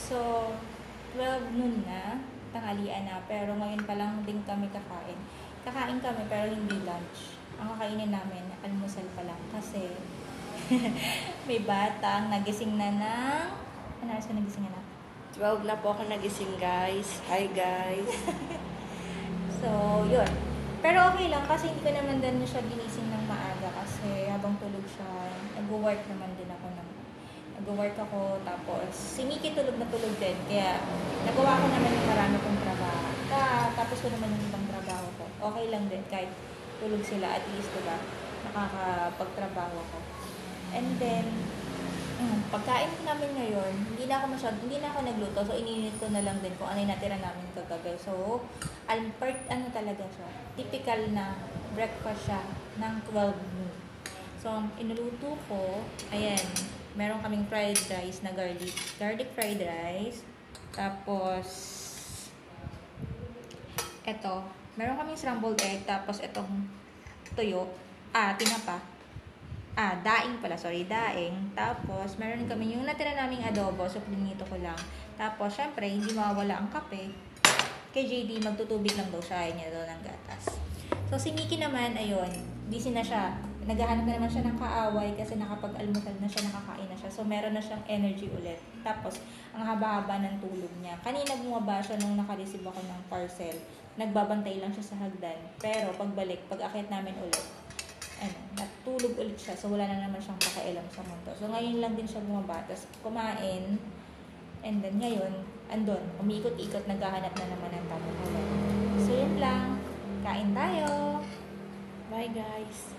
So, 12 noon na, tanghalian na, pero ngayon pa lang din kami kakain. Kakain kami pero hindi lunch. Ang kakainin namin, almusal pa lang kasi may batang nagising na ng... Ano oras ka nagising na? 12 na po ako nagising, guys. Hi, guys. So, yun. Pero okay lang kasi hindi ko naman din siya ginising ng maaga kasi habang tulog siya, nag-work naman din ako nag-work ako, tapos si Mickey tulog na tulog din, kaya nagawa ko naman yung marami kong trabaho. Tapos ko naman yung ibang trabaho ko. Okay lang din kahit tulog sila, at least diba, nakakapagtrabaho ko. And then, pagkain namin ngayon, hindi na ako nagluto, so ininit ko na lang din kung ano yung natira namin kagabi. So, ano talaga siya, typical na breakfast siya ng 12 noon. So, inuluto ko, ayan, meron kaming fried rice na garlic fried rice. Tapos, eto, meron kaming scrambled egg, tapos etong tuyo, tinapa. Daing pala, daing. Tapos, meron kami yung natira naming adobo, so pinito ko lang. Tapos, syempre, hindi mawawala ang kape. Kay JD, magtutubig lang daw siya, ayaw niya daw ng gatas. So, si Mickey naman, ayun, busy na siya. Naghahanap na naman siya ng kaaway kasi nakapag-almusal na siya, nakakain na siya. So, meron na siyang energy ulit. Tapos, ang haba-haba ng tulog niya. Kanina bumaba siya nung naka-receive ako ng parcel. Nagbabantay lang siya sa hagdan. Pero, pag akit namin ulit, natulog ulit siya. So, wala na naman siyang pakialam sa mundo. So, ngayon lang din siya bumaba. Tapos, kumain. And then, ngayon, andun. Umiikot-ikot, naghahanap na naman ng tamuhan. So, yun lang. Kain tayo. Bye, guys.